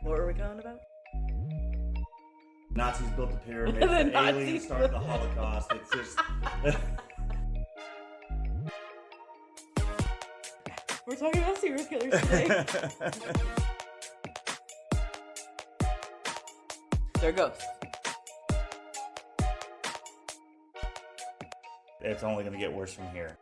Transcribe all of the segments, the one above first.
What were we going about? Nazis built the pyramids, the aliens started the Holocaust. It's just... We're talking about serial killers today. They're ghosts. It's only going to get worse from here.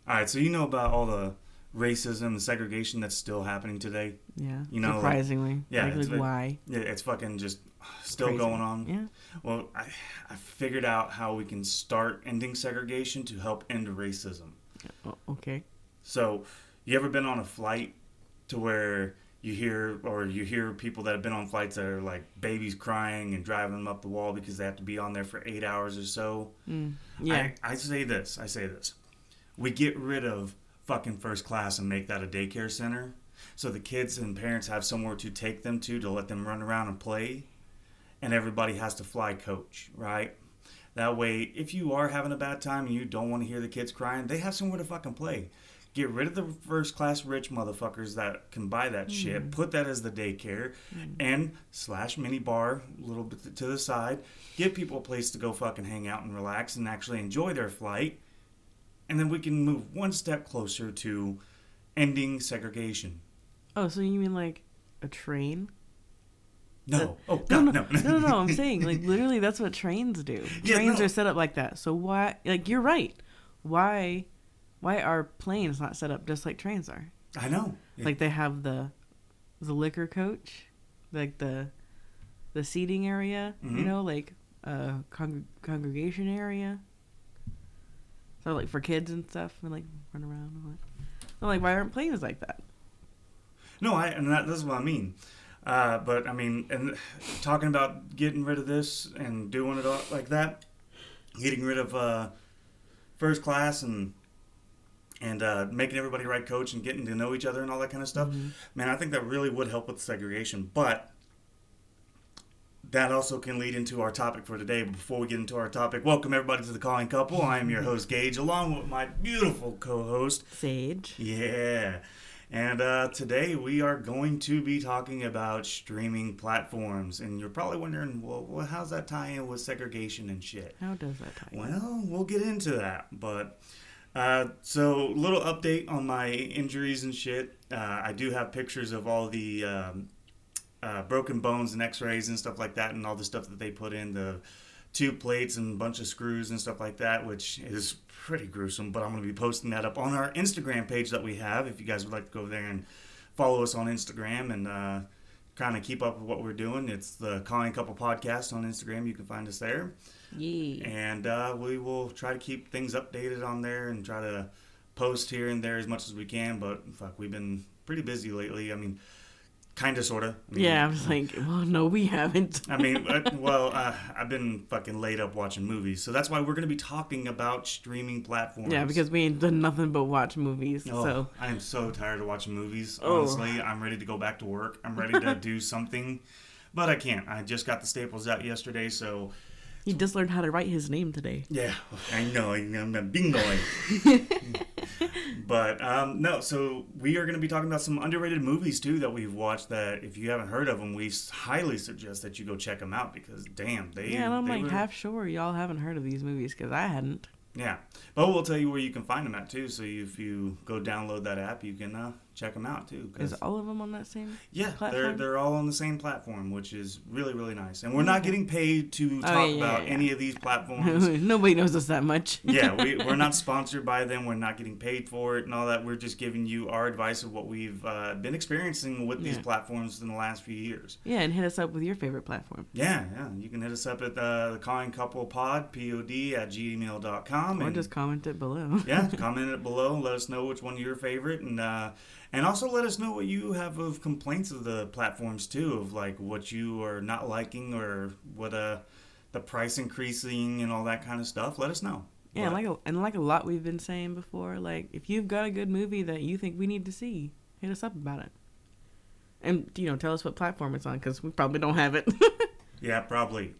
Alright, so you know about all the racism and segregation that's still happening today? Yeah, you know, surprisingly. Yeah, like why? Yeah, it's fucking just still Crazy. going on. Yeah. Well, I figured out how we can start ending segregation to help end racism. Oh, okay. So, you ever been on a flight to where you hear people that have been on flights that are like babies crying and driving them up the wall because they have to be on there for 8 hours or so? Yeah. I say this. We get rid of fucking first class and make that a daycare center so the kids and parents have somewhere to take them to let them run around and play, and everybody has to fly coach, right? That way, if you are having a bad time and you don't want to hear the kids crying, they have somewhere to fucking play. Get rid of the first class rich motherfuckers that can buy that shit. Put that as the daycare and / mini bar a little bit to the side. Give people a place to go fucking hang out and relax and actually enjoy their flight. And then we can move one step closer to ending segregation. Oh, so you mean like a train? No. No. I'm saying like literally that's what trains do. Yeah, Trains are set up like that. So why? Like you're right. Why are planes not set up just like trains are? I know. Like they have the liquor coach, like the seating area. Mm-hmm. You know, like congregation area. So like for kids and stuff, and like run around. I'm like, why aren't planes like that? No, that's what I mean. But I mean, and talking about getting rid of this and doing it all like that, getting rid of first class and making everybody ride coach and getting to know each other and all that kind of stuff. Man, I think that really would help with segregation. But that also can lead into our topic for today. But before we get into our topic, welcome everybody to The Calling Couple. I am your host, Gage, along with my beautiful co-host, Sage. Yeah. And today we are going to be talking about streaming platforms. And you're probably wondering, well, how's that tie in with segregation and shit? How does that tie in? Well, we'll get into that. But, so, little update on my injuries and shit. I do have pictures of all the broken bones and x-rays and stuff like that, and all the stuff that they put in, the tube plates and a bunch of screws and stuff like that, which is pretty gruesome. But I'm going to be posting that up on our Instagram page that we have. If you guys would like to go there and follow us on Instagram and kind of keep up with what we're doing, it's the Calling Couple Podcast on Instagram. You can find us there. Yeah. And we will try to keep things updated on there and try to post here and there as much as we can. But fuck, we've been pretty busy lately. I mean, kind of, sort of. Yeah, I was like, well, no, we haven't. I mean, I've been fucking laid up watching movies. So that's why we're going to be talking about streaming platforms. Yeah, because we ain't done nothing but watch movies. So I am so tired of watching movies. Honestly, I'm ready to go back to work. I'm ready to do something. But I can't. I just got the staples out yesterday, so... He just learned how to write his name today. Yeah, I know. I'm bingoing. But, no, so we are going to be talking about some underrated movies, too, that we've watched that, if you haven't heard of them, we highly suggest that you go check them out because, damn, Yeah, and I'm like half sure y'all haven't heard of these movies because I hadn't. Yeah, but we'll tell you where you can find them at, too. So if you go download that app, you can check them out, too. Is all of them on that same platform? They're all on the same platform, which is really, really nice. And we're not getting paid to talk about any of these platforms. Nobody knows us that much. Yeah, we're not sponsored by them. We're not getting paid for it and all that. We're just giving you our advice of what we've been experiencing with these platforms in the last few years. Yeah, and hit us up with your favorite platform. Yeah. You can hit us up at the Calling Couple Pod, POD, at gmail.com. Or just comment it below. Yeah, comment it below. Let us know which one your favorite. And also let us know what you have of complaints of the platforms, too, of like what you are not liking or what the price increasing and all that kind of stuff. Let us know. Yeah, like a lot we've been saying before, like if you've got a good movie that you think we need to see, hit us up about it. And, tell us what platform it's on because we probably don't have it. Yeah, probably.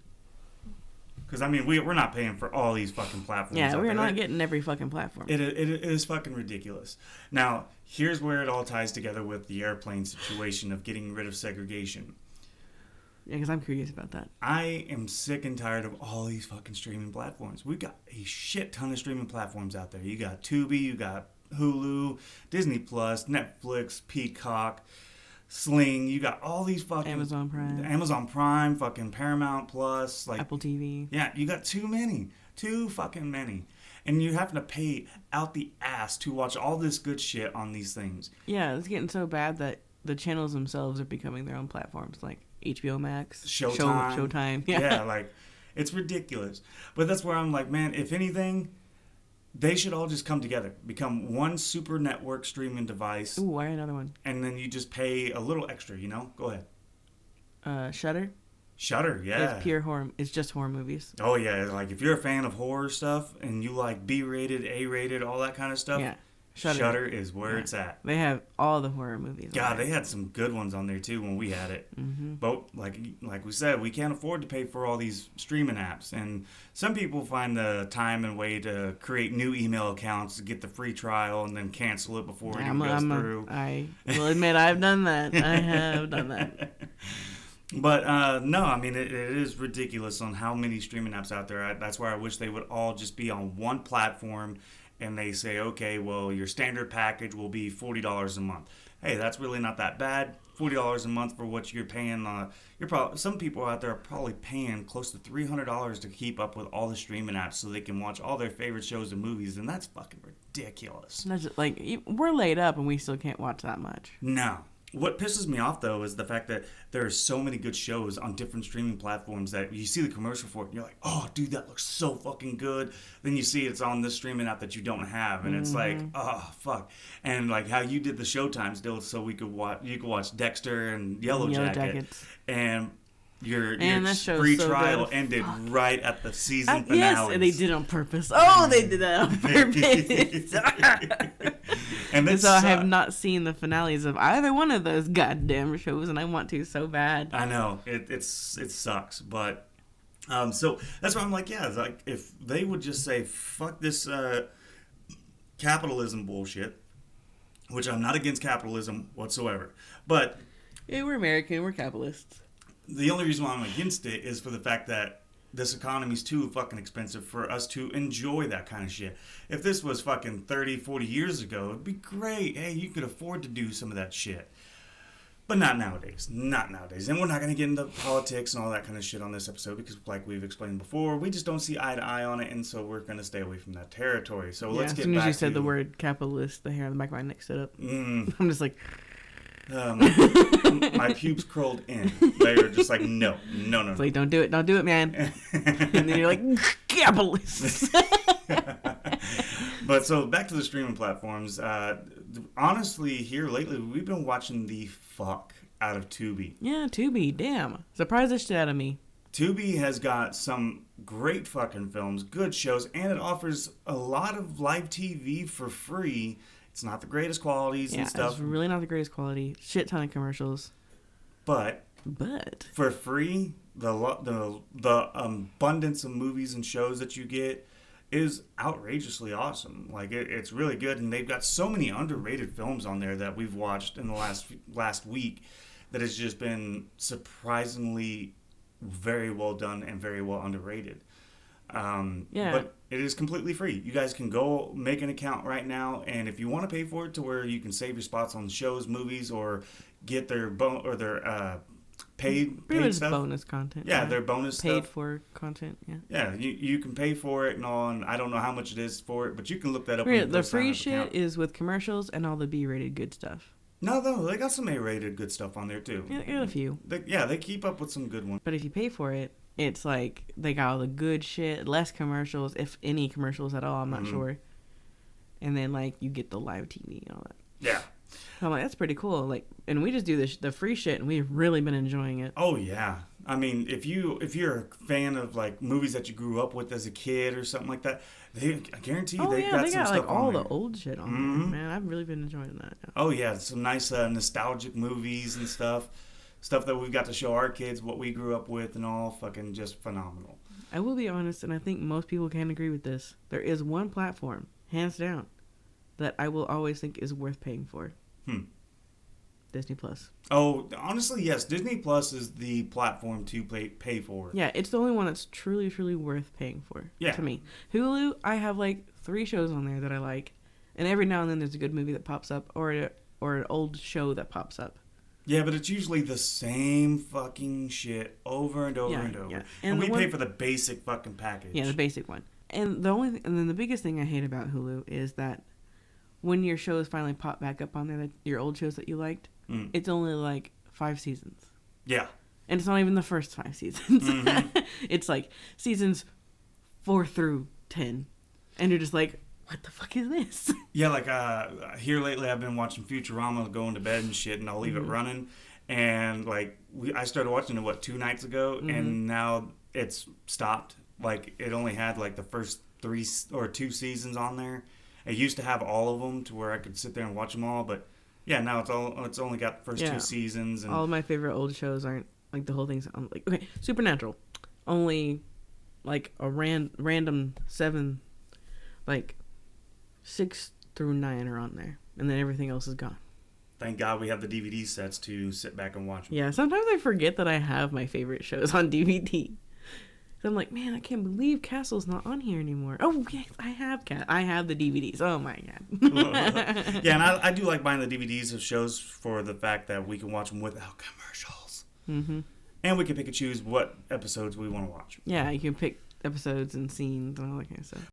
Because, I mean, we're not paying for all these fucking platforms. Yeah, out we're there. not getting every fucking platform. It is fucking ridiculous. Now, here's where it all ties together with the airplane situation of getting rid of segregation. Yeah, because I'm curious about that. I am sick and tired of all these fucking streaming platforms. We've got a shit ton of streaming platforms out there. You got Tubi, you got Hulu, Disney Plus, Netflix, Peacock, Sling. You got all these fucking Amazon Prime, fucking Paramount Plus, like Apple TV. Yeah, you got too fucking many, and you're having to pay out the ass to watch all this good shit on these things. Yeah, it's getting so bad that the channels themselves are becoming their own platforms, like HBO Max, Showtime. Yeah, like it's ridiculous. But that's where I'm like, man, if anything, they should all just come together, become one super network streaming device. Ooh, I got another one. And then you just pay a little extra, Go ahead. Shudder. Shudder, yeah. It's pure horror. It's just horror movies. Oh yeah, like if you're a fan of horror stuff and you like B-rated, A-rated, all that kind of stuff. Yeah. Shudder is where it's at. They have all the horror movies. God, they had some good ones on there too when we had it. Mm-hmm. But like we said, we can't afford to pay for all these streaming apps. And some people find the time and way to create new email accounts to get the free trial and then cancel it before it even goes through. I will admit I've done that. I have done that. But no, I mean, it is ridiculous on how many streaming apps out there. That's why I wish they would all just be on one platform. And they say, okay, well, your standard package will be $40 a month. Hey, that's really not that bad. $40 a month for what you're paying. Some people out there are probably paying close to $300 to keep up with all the streaming apps so they can watch all their favorite shows and movies, and that's fucking ridiculous. That's just, like, we're laid up and we still can't watch that much. No. What pisses me off, though, is the fact that there are so many good shows on different streaming platforms that you see the commercial for it, and you're like, oh, dude, that looks so fucking good. Then you see it's on this streaming app that you don't have, and it's like, oh, fuck. And like how you did the Showtimes deal so you could watch Dexter and Yellow Jackets. And your free trial ended right at the season finale. Yes, and they did it on purpose. Oh, they did that on purpose. And so I have not seen the finales of either one of those goddamn shows, and I want to so bad. I know it sucks, but so that's why I'm like, yeah, it's like if they would just say fuck this capitalism bullshit, which I'm not against capitalism whatsoever, but yeah, we're American, we're capitalists. The only reason why I'm against it is for the fact that this economy's too fucking expensive for us to enjoy that kind of shit. If this was fucking 30, 40 years ago, it'd be great. Hey, you could afford to do some of that shit. But not nowadays. Not nowadays. And we're not going to get into politics and all that kind of shit on this episode because, like we've explained before, we just don't see eye to eye on it, and so we're going to stay away from that territory. So let's get back to... As soon as you said the word capitalist, the hair on the back of my neck stood up. I'm just like... my pubes curled in. They were just like, no. It's like, don't do it, man. And then you're like, capitalist. But so back to the streaming platforms. Honestly, here lately, we've been watching the fuck out of Tubi. Yeah, Tubi, damn. Surprise the shit out of me. Tubi has got some great fucking films, good shows, and it offers a lot of live TV for free. It's not the greatest qualities and stuff. It's really not the greatest quality. Shit ton of commercials. But for free, the abundance of movies and shows that you get is outrageously awesome. Like it's really good, and they've got so many underrated films on there that we've watched in the last week that has just been surprisingly very well done and very well underrated. But it is completely free. You guys can go make an account right now, and if you want to pay for it to where you can save your spots on shows, movies, or get their paid stuff. Bonus content. Yeah, their bonus paid for content. Yeah, you can pay for it and all, and I don't know how much it is for it, but you can look that up. The free shit is with commercials and all the B-rated good stuff. No, they got some A-rated good stuff on there too. Yeah, they got a few. They keep up with some good ones. But if you pay for it, it's like they got all the good shit, less commercials, if any commercials at all, I'm not sure. And then like you get the live TV and all that. Yeah. So I'm like, that's pretty cool. Like, and we just do the free shit, and we've really been enjoying it. Oh yeah. I mean, if you're a fan of like movies that you grew up with as a kid or something like that, I guarantee you they got some stuff like all on there. The old shit on there. Man, I've really been enjoying that. Yeah. Oh yeah, some nice nostalgic movies and stuff that we've got to show our kids what we grew up with and all. Fucking just phenomenal. I will be honest, and I think most people can agree with this. There is one platform, hands down, that I will always think is worth paying for. Disney Plus. Oh, honestly, yes. Disney Plus is the platform to pay for. Yeah, it's the only one that's truly, truly worth paying for. Yeah. To me. Hulu, I have like 3 shows on there that I like. And every now and then there's a good movie that pops up or an old show that pops up. Yeah, but it's usually the same fucking shit over and over and over. Yeah. And we pay for the basic fucking package. Yeah, the basic one. And and then the biggest thing I hate about Hulu is that when your shows finally pop back up on there, your old shows that you liked, it's only like 5 seasons. Yeah. And it's not even the first 5 seasons. Mm-hmm. It's like seasons 4 through 10. And you're just like, what the fuck is this? Yeah, like here lately I've been watching Futurama, going to bed and shit, and I'll leave it running. And like I started watching it 2 nights ago, and now it's stopped. Like it only had like the first 3 or 2 seasons on there. It used to have all of them to where I could sit there and watch them all, but yeah, now it's only got the first 2 seasons. And all of my favorite old shows aren't like the whole thing's on. Like okay, Supernatural, only like a random 7, like 6 through 9 are on there, and then everything else is gone. Thank God we have the DVD sets to sit back and watch them. Yeah, sometimes I forget that I have my favorite shows on DVD. So I'm like, man, I can't believe Castle's not on here anymore. Oh, yes, I have the DVDs. Oh, my God. Yeah, and I do like buying the DVDs of shows for the fact that we can watch them without commercials. Mm-hmm. And we can pick and choose what episodes we want to watch. Yeah, you can pick episodes and scenes and all that kind of stuff.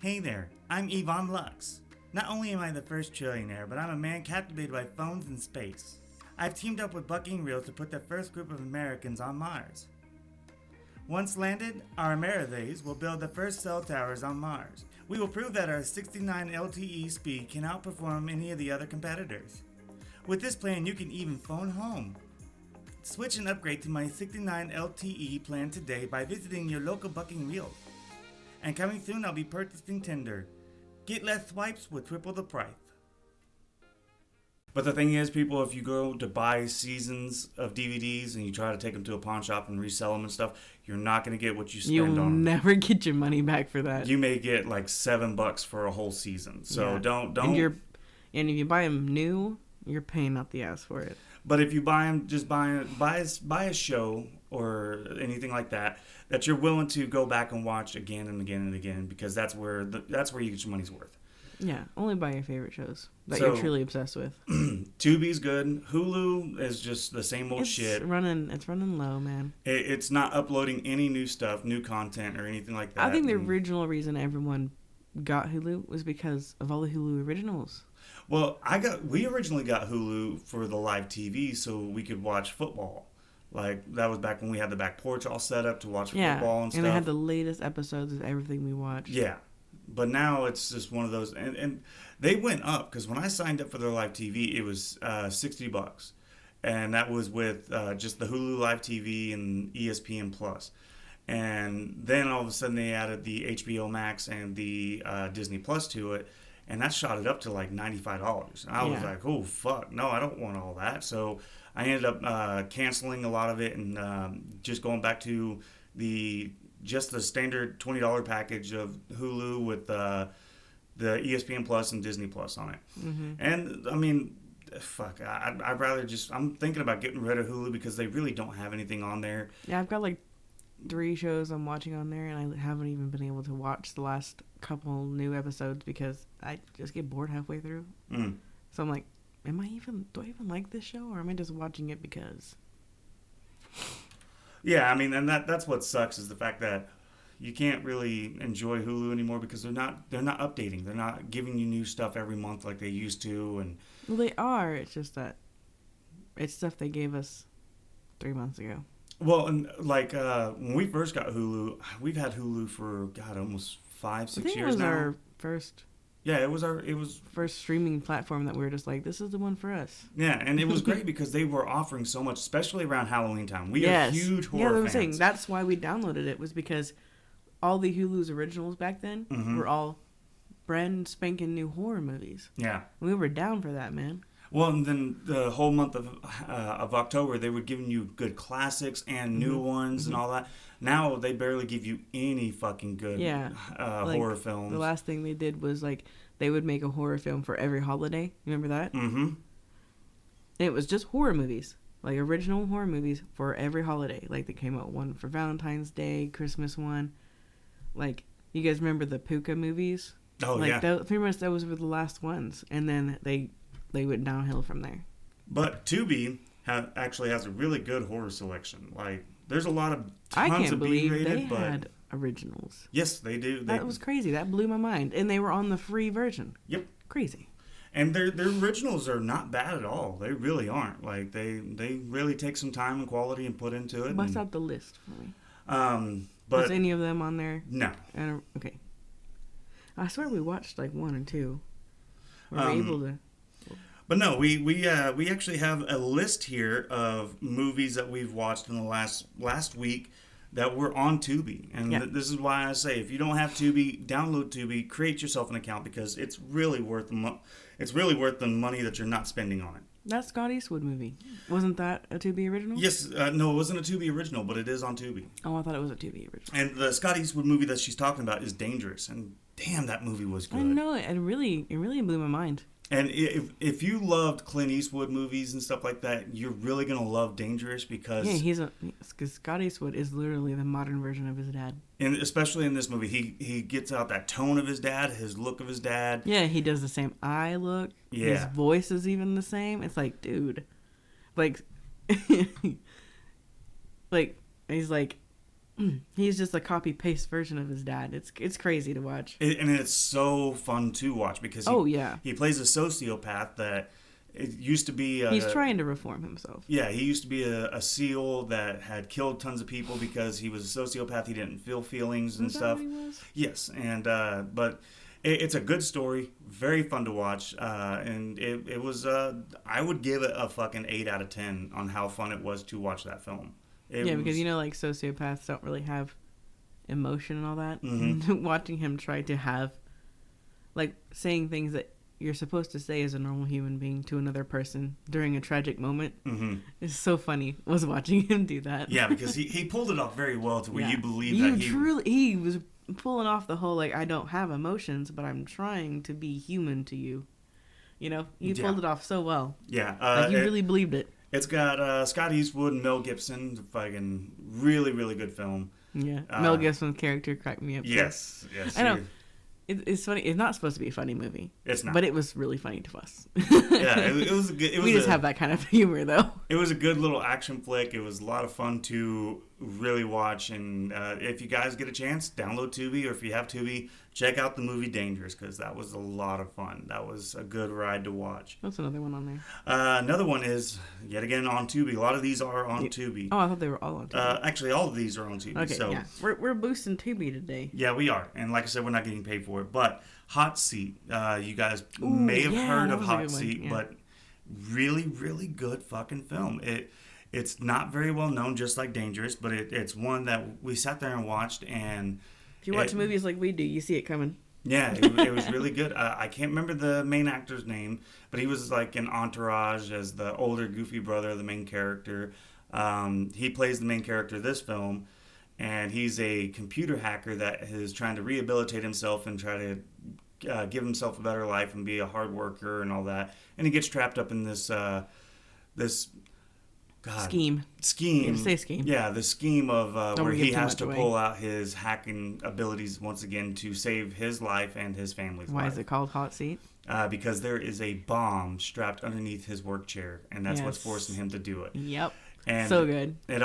Hey there, I'm Yvonne Lux. Not only am I the first trillionaire, but I'm a man captivated by phones and space. I've teamed up with Bucking Reels to put the first group of Americans on Mars. Once landed, our Amerithas will build the first cell towers on Mars. We will prove that our 69 LTE speed can outperform any of the other competitors. With this plan, you can even phone home. Switch and upgrade to my 69 LTE plan today by visiting your local Bucking Reels. And coming soon, I'll be purchasing Tinder. Get less swipes with triple the price. But the thing is, people, if you go to buy seasons of DVDs and you try to take them to a pawn shop and resell them and stuff, you're not going to get what you spend on them. You'll never get your money back for that. You may get like $7 for a whole season. So don't. And if you buy them new, you're paying out the ass for it. But if you buy them, just buy a show or anything like that you're willing to go back and watch again and again and again, because that's where you get your money's worth. Yeah, only buy your favorite shows that you're truly obsessed with. Tubi's good. Hulu is just the same old shit. It's running low, man. It's not uploading any new stuff, new content, or anything like that. I think the original reason everyone got Hulu was because of all the Hulu originals. Well, we originally got Hulu for the live TV so we could watch football. Like, that was back when we had the back porch all set up to watch football and stuff. And they had the latest episodes of everything we watched. Yeah. But now it's just one of those. And they went up, because when I signed up for their live TV, it was $60. And that was with just the Hulu live TV and ESPN Plus. And then all of a sudden they added the HBO Max and the Disney Plus to it. And that shot it up to like $95. And I was like, oh, fuck. No, I don't want all that. So I ended up canceling a lot of it and just going back to the standard $20 package of Hulu with the ESPN Plus and Disney Plus on it. Mm-hmm. And, I mean, fuck, I'd rather I'm thinking about getting rid of Hulu because they really don't have anything on there. Yeah, I've got like 3 shows I'm watching on there, and I haven't even been able to watch the last couple new episodes because I just get bored halfway through. So I'm like, do I even like this show, or am I just watching it because? Yeah, I mean, and that's what sucks is the fact that you can't really enjoy Hulu anymore because they're not updating. They're not giving you new stuff every month like they used to. And well, they are. It's just that it's stuff they gave us 3 months ago. Well, and like when we first got Hulu, we've had Hulu for almost 5-6 years now. Our first. Yeah, it was first streaming platform that we were just like, this is the one for us. Yeah, and it was great because they were offering so much, especially around Halloween time. We are huge horror fans. Saying that's why we downloaded it, was because all the Hulu's originals back then were all brand spanking new horror movies. Yeah, we were down for that, man. Well, and then the whole month of October, they were giving you good classics and new ones and all that. Now they barely give you any fucking good horror films. The last thing they did was like they would make a horror film for every holiday. You remember that? Mm-hmm. And it was just horror movies, like original horror movies for every holiday. Like they came out one for Valentine's Day, Christmas one. Like you guys remember the Puka movies? Oh like, yeah. Pretty much those were the last ones, and then they went downhill from there. But Tubi actually has a really good horror selection. Like, there's a lot of tons of B-rated, they had originals. Yes, they do. That was crazy. That blew my mind. And they were on the free version. Yep. Crazy. And their originals are not bad at all. They really aren't. Like, they really take some time and quality and put into it. Bust out the list for me. But was any of them on there? No. Okay. I swear we watched like 1 or 2. We were able to... But no, we actually have a list here of movies that we've watched in the last week that were on Tubi, and this is why I say if you don't have Tubi, download Tubi, create yourself an account because it's really worth the money that you're not spending on it. That Scott Eastwood movie, wasn't that a Tubi original? Yes, no, it wasn't a Tubi original, but it is on Tubi. Oh, I thought it was a Tubi original. And the Scott Eastwood movie that she's talking about is Dangerous, and damn, that movie was good. I know it really blew my mind. And if you loved Clint Eastwood movies and stuff like that, you're really gonna love Dangerous because because Scott Eastwood is literally the modern version of his dad. And especially in this movie, he gets out that tone of his dad, his look of his dad. Yeah, he does the same eye look. Yeah, his voice is even the same. It's like, dude, like, like he's like. He's just a copy-paste version of his dad. It's crazy to watch. And it's so fun to watch because he plays a sociopath that it used to be... He's trying to reform himself. Yeah, he used to be a SEAL that had killed tons of people because he was a sociopath. He didn't feel feelings and stuff. That what he was? Yes, and but it's a good story, very fun to watch, and it was... I would give it a fucking 8 out of 10 on how fun it was to watch that film. Because like sociopaths don't really have emotion and all that. Mm-hmm. Watching him try to have, like, saying things that you're supposed to say as a normal human being to another person during a tragic moment is so funny. Was watching him do that. Yeah, because he pulled it off very well to where you believe that he was pulling off the whole like I don't have emotions, but I'm trying to be human to you. You know, he pulled it off so well. Yeah, like you really believed it. It's got Scott Eastwood and Mel Gibson. It's a fucking really, really good film. Yeah. Mel Gibson's character cracked me up. Yes. I know. It's funny. It's not supposed to be a funny movie. It's not. But it was really funny to us. Yeah, it was good. We just have that kind of humor, though. It was a good little action flick. It was a lot of fun to really watch. And if you guys get a chance, download Tubi. Or if you have Tubi, check out the movie Dangerous because that was a lot of fun. That was a good ride to watch. What's another one on there? Another one is, yet again, on Tubi. A lot of these are on Tubi. Oh, I thought they were all on Tubi. Actually, all of these are on Tubi. Okay, so, yeah. We're boosting Tubi today. Yeah, we are. And like I said, we're not getting paid for it. But Hot Seat. You guys may have heard of Hot Seat, but really, really good fucking film. It's not very well known, just like Dangerous, but it's one that we sat there and watched. And if you watch movies like we do, you see it coming. Yeah, it was really good. I can't remember the main actor's name, but he was like in Entourage as the older, goofy brother of the main character. He plays the main character of this film, and he's a computer hacker that is trying to rehabilitate himself and try to give himself a better life and be a hard worker and all that. And he gets trapped up in this scheme. You say scheme. Yeah, the scheme of where he has to pull out his hacking abilities once again to save his life and his family's life. Why is it called Hot Seat? Because there is a bomb strapped underneath his work chair, and that's what's forcing him to do it. Yep. And so good. It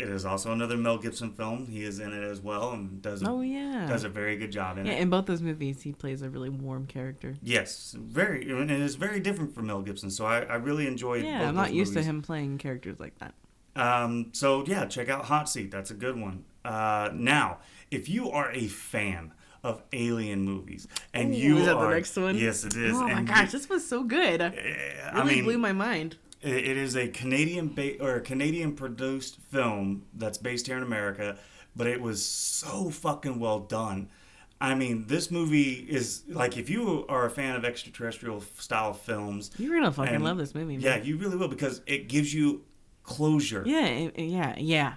is also another Mel Gibson film. He is in it as well and does a very good job in it. Yeah, in both those movies, he plays a really warm character. Yes, and it's very different from Mel Gibson. So I really enjoyed. Yeah, I'm not used to him playing characters like that. So yeah, check out Hot Seat. That's a good one. Now, if you are a fan of alien movies and is that the next one? Yes, it is. Oh my gosh, this was so good. It blew my mind. It is a Canadian produced film that's based here in America, but it was so fucking well done. I mean, this movie is like, if you are a fan of extraterrestrial style films, You're gonna fucking love this movie, man. Yeah, you really will, because it gives you closure. Yeah.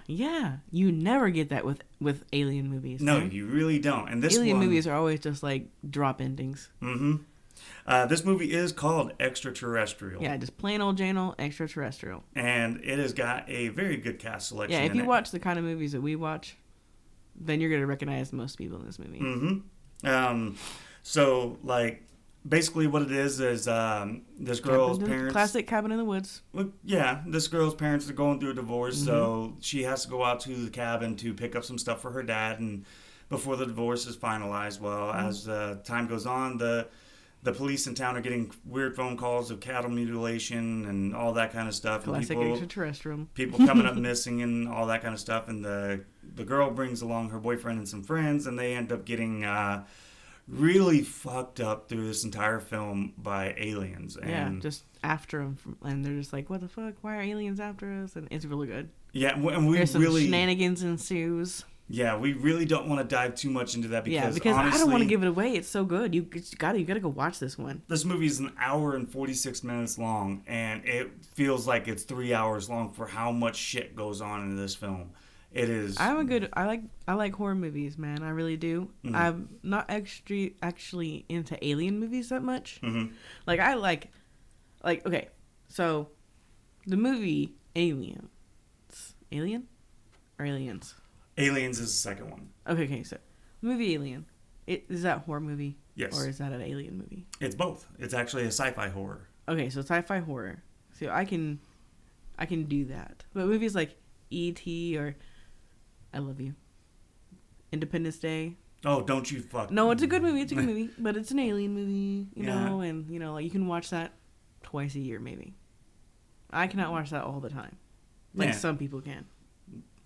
You never get that with alien movies. No, right? you really don't. And this alien movies are always just like drop endings. Mm-hmm. This movie is called Extraterrestrial. Yeah, just plain old Jane old Extraterrestrial. And it has got a very good cast selection. Yeah, if you watch the kind of movies that we watch, then you're gonna recognize most people in this movie. Mm-hmm. So, like, basically what it is this girl's parents... Classic Cabin in the Woods. Well, yeah, this girl's parents are going through a divorce, so she has to go out to the cabin to pick up some stuff for her dad, and before the divorce is finalized, as time goes on, the police in town are getting weird phone calls of cattle mutilation and all that kind of stuff. Classic extraterrestrial. People coming up missing and all that kind of stuff. And the girl brings along her boyfriend and some friends, and they end up getting really fucked up through this entire film by aliens. And yeah, just after them. And they're just like, what the fuck? Why are aliens after us? And it's really good. Yeah, and There's some shenanigans ensues. Yeah, we really don't want to dive too much into that because honestly, I don't want to give it away. It's so good. You gotta go watch this one. This movie is an hour and 46 minutes long, and it feels like it's 3 hours long for how much shit goes on in this film. It is. I like horror movies, man. I really do. Mm-hmm. I'm not actually into alien movies that much. Mm-hmm. Like I like okay, so the movie Alien or Aliens. Aliens is the second one. Okay, so movie Alien. Is that a horror movie? Yes. Or is that an alien movie? It's both. It's actually a sci-fi horror. Okay, so sci-fi horror. So I can do that. But movies like E.T. or I Love You, Independence Day. Oh, don't you fuck. No, it's a good movie. It's a good movie, but it's an alien movie, you know, and like you can watch that twice a year maybe. I cannot watch that all the time, like some people can.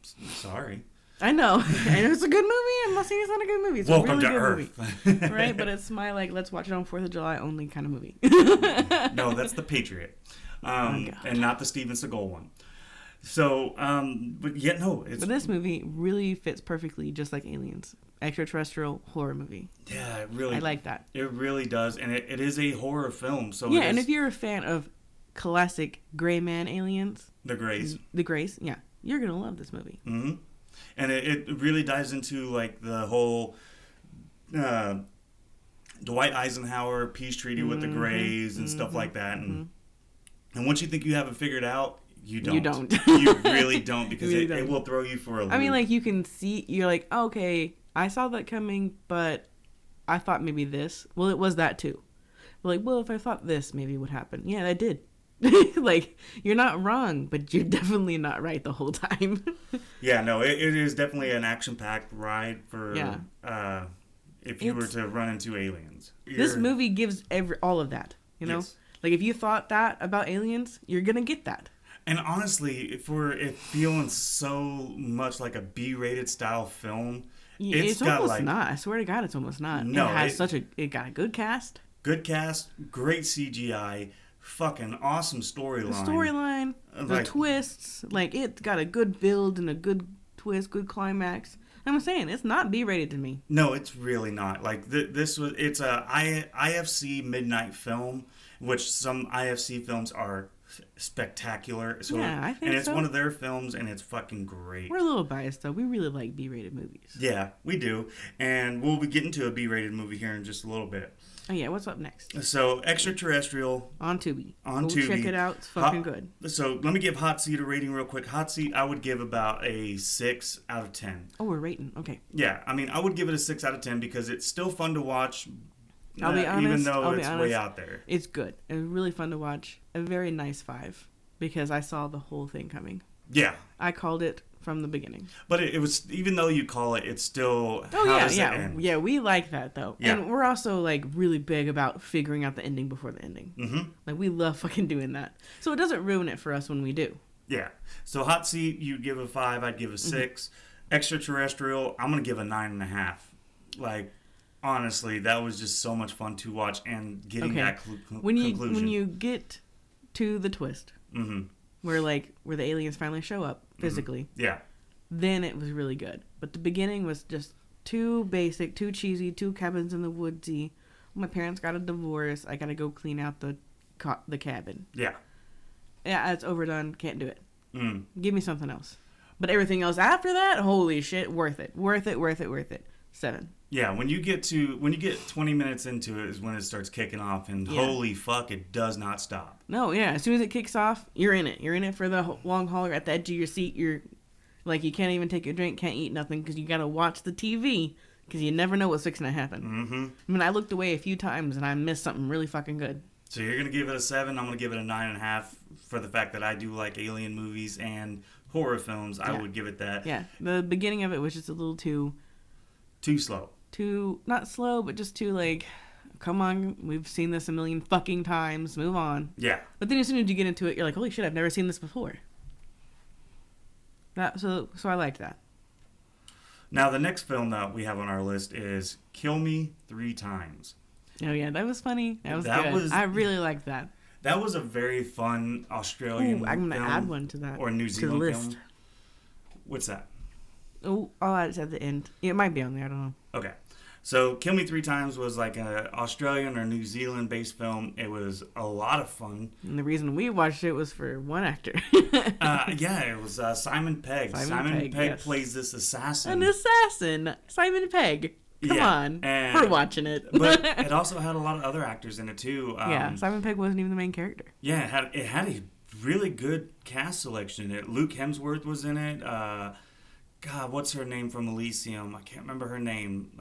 Sorry. I know. And it's a good movie. I'm not saying it's not a good movie. It's Welcome a really to good Earth. movie. Right? But it's my, let's watch it on 4th of July only kind of movie. No, that's The Patriot. And not the Steven Seagal one. So, but yet, no. But this movie really fits perfectly just like Aliens. Extraterrestrial horror movie. Yeah, it really. I like that. It really does. And it is a horror film. So yeah, and if you're a fan of classic gray man aliens. The Greys. Yeah. You're going to love this movie. Mm-hmm. And it really dives into like the whole Dwight Eisenhower peace treaty with the Greys and stuff like that. And once you think you have it figured out, you don't. You don't. You really don't, because really it will throw you for a loop. I mean, like, you can see, you're like, oh, okay, I saw that coming, but I thought maybe this. Well, it was that too. We're like, well, if I thought this, maybe it would happen. Yeah, that did. Like, you're not wrong, but you're definitely not right the whole time. Yeah, no, it is definitely an action-packed ride for if you were to run into aliens. This movie gives all of that, you know? Yes. Like, if you thought that about aliens, you're going to get that. And honestly, for it feeling so much like a B-rated style film, it's got almost not. I swear to God, it's almost not. No, it got a good cast. Good cast, great CGI, fucking awesome storyline. The twists, like, it's got a good build and a good twist, good climax. I'm saying, it's not B-rated to me. No, it's really not. Like, it's a IFC midnight film, which some IFC films are spectacular. So, yeah, I think so. And it's one of their films, and it's fucking great. We're a little biased, though. We really like B-rated movies. Yeah, we do. And we'll be getting to a B-rated movie here in just a little bit. Oh, yeah, what's up next? So, Extraterrestrial. On Tubi. Go check it out. It's fucking good. So, let me give Hot Seat a rating real quick. Hot Seat, I would give about a 6 out of 10. Oh, we're rating. Okay. Yeah, I mean, I would give it a 6 out of 10 because it's still fun to watch. I'll be honest. Even though it's way out there. It's good. It's really fun to watch. A very nice 5 because I saw the whole thing coming. Yeah. I called it from the beginning. But it was, even though you call it, it's still, does it end? Yeah, we like that, though. Yeah. And we're also, like, really big about figuring out the ending before the ending. Mm-hmm. Like, we love fucking doing that. So it doesn't ruin it for us when we do. Yeah. So Hot Seat, you'd give a 5, I'd give a 6. Extraterrestrial, I'm going to give a 9.5. Like, honestly, that was just so much fun to watch and getting that conclusion. When you get to the twist, where the aliens finally show up physically, yeah, then it was really good. But the beginning was just too basic, too cheesy, too cabins in the woodsy. My parents got a divorce. I gotta go clean out the cabin. Yeah. Yeah, it's overdone. Can't do it. Give me something else. But everything else after that, holy shit, worth it. Worth it. 7. Yeah, when you get 20 minutes into it is when it starts kicking off, and holy fuck, it does not stop. No, yeah, as soon as it kicks off, you're in it. You're in it for the long haul. You're at the edge of your seat. You're like, you can't even take a drink, can't eat nothing, because you gotta watch the TV, because you never know what's fixing to happen. Mm-hmm. I mean, I looked away a few times, and I missed something really fucking good. So you're gonna give it a 7. I'm gonna give it a 9.5 for the fact that I do like alien movies and horror films. I would give it that. Yeah, the beginning of it was just a little too slow. Too, not slow, but just too, like, come on, we've seen this a million fucking times, move on. Yeah. But then as soon as you get into it, you're like, holy shit, I've never seen this before. So I liked that. Now, the next film that we have on our list is Kill Me 3 Times. Oh, yeah, that was funny. That was good. I really liked that. That was a very fun Australian film. I'm going to add one to that. Or New Zealand film. What's that? Oh, I'll add it at the end. It might be on there, I don't know. Okay. So, Kill Me 3 Times was like an Australian or New Zealand-based film. It was a lot of fun. And the reason we watched it was for one actor. Yeah, it was Simon Pegg. Simon Pegg plays this assassin. An assassin! Simon Pegg. Come on. We're watching it. But it also had a lot of other actors in it, too. Simon Pegg wasn't even the main character. Yeah, it had a really good cast selection in it. Luke Hemsworth was in it. God, what's her name from Elysium? I can't remember her name.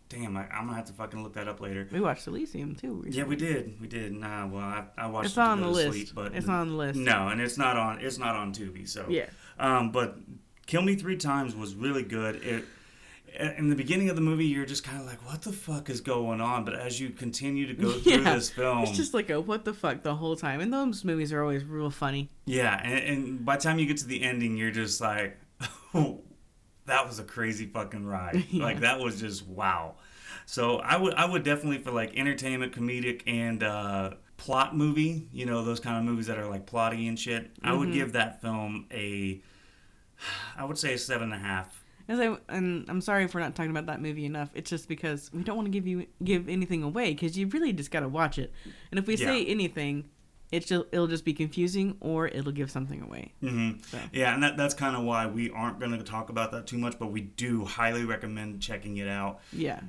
Damn, I'm going to have to fucking look that up later. We watched Elysium, too. Recently. Yeah, we did. Nah, well, I watched it's on the list. Sleep, but it's on the list. No, and it's not on Tubi, so. Yeah. But Kill Me 3 Times was really good. In the beginning of the movie, you're just kind of like, what the fuck is going on? But as you continue to go through this film... It's just like a what the fuck the whole time. And those movies are always real funny. Yeah, and by the time you get to the ending, you're just like, oh, that was a crazy fucking ride. Yeah. Like, that was just wow. So I would definitely, for like entertainment, comedic, and plot movie, you know, those kind of movies that are like plotty and shit, I would give that film I would say a 7.5. And I'm sorry if we're not talking about that movie enough. It's just because we don't want to give anything away, because you really just got to watch it. And if we say anything, it'll just be confusing, or it'll give something away. Mm-hmm. So. Yeah, and that's kind of why we aren't going to talk about that too much, but we do highly recommend checking it out. Yeah.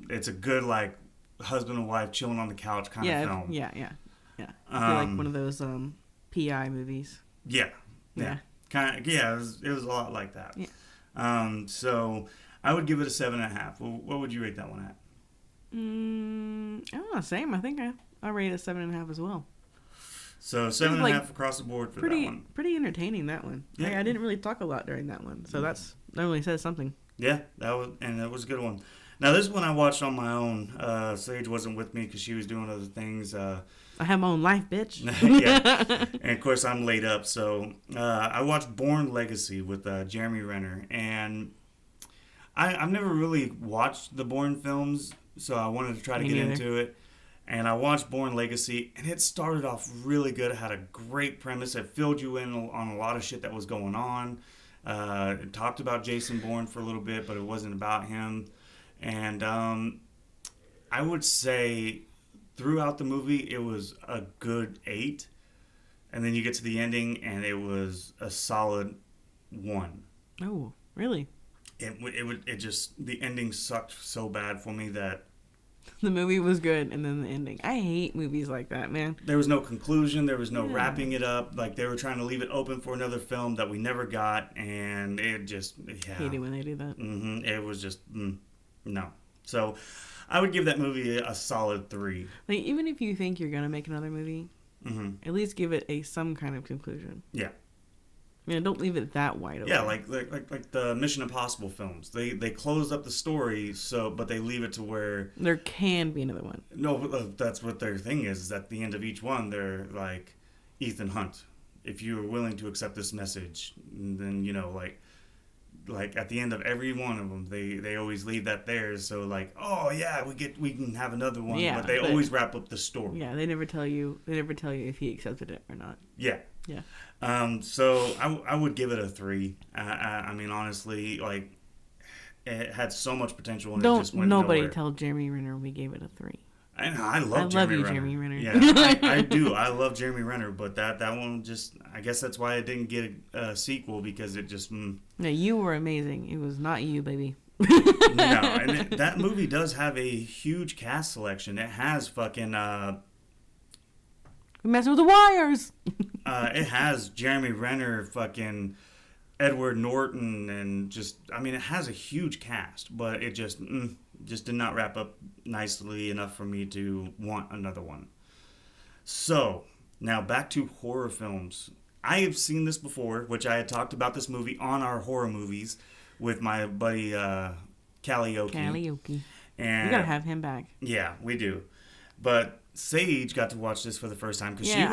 It's a good, like, husband and wife chilling on the couch kind of film. Yeah. I feel like one of those PI movies. Yeah. Kind of. Yeah, it was a lot like that. Yeah. So I would give it a 7.5. What would you rate that one at? I don't know, same. I think I rate it a 7.5 as well. So 7.5 across the board for that one. Pretty entertaining, that one. Yeah. I didn't really talk a lot during that one, so that really says something. Yeah, that was a good one. Now this one I watched on my own. Sage wasn't with me because she was doing other things. I have my own life, bitch. Yeah, and of course I'm laid up. So I watched Bourne Legacy with Jeremy Renner, and I've never really watched the Bourne films, so I wanted to try to get into it. And I watched Bourne Legacy, and it started off really good. It had a great premise. It filled you in on a lot of shit that was going on. It talked about Jason Bourne for a little bit, but it wasn't about him. And I would say throughout the movie, it was a good 8. And then you get to the ending, and it was a solid 1. Oh, really? It just, the ending sucked so bad for me that... The movie was good, and then the ending. I hate movies like that, man. There was no conclusion. There was no wrapping it up. Like, they were trying to leave it open for another film that we never got, and it just... Yeah. Hate it when they do that. Mm-hmm. It was just... no. So, I would give that movie a solid 3. Like, even if you think you're going to make another movie, at least give it some kind of conclusion. Yeah. I mean, don't leave it that wide open. Yeah, like the Mission Impossible films. They close up the story, but they leave it to where... There can be another one. No, that's what their thing is at the end of each one, they're like, Ethan Hunt, if you are willing to accept this message, then, you know, like at the end of every one of them, they always leave that there. So like, oh yeah, we can have another one. Yeah, but they always wrap up the story. Yeah, they never tell you if he accepted it or not. Yeah. Yeah. So I would give it a 3. I mean, honestly, like, It had so much potential, and it Don't just went nobody nowhere. tell Jeremy Renner we gave it a 3. I love Jeremy Renner. Yeah, I do. I love Jeremy Renner, but that one just, I guess that's why it didn't get a sequel, because it just... No, you were amazing. It was not you, baby. No, and that movie does have a huge cast selection. It has fucking... messing with the wires. It has Jeremy Renner, fucking Edward Norton, and just... I mean, it has a huge cast, but it just did not wrap up nicely enough for me to want another one. So, now back to horror films. I have seen this before, which I had talked about this movie on our horror movies with my buddy Karaoke. And we gotta have him back. Yeah, we do. But Sage got to watch this for the first time because Yeah,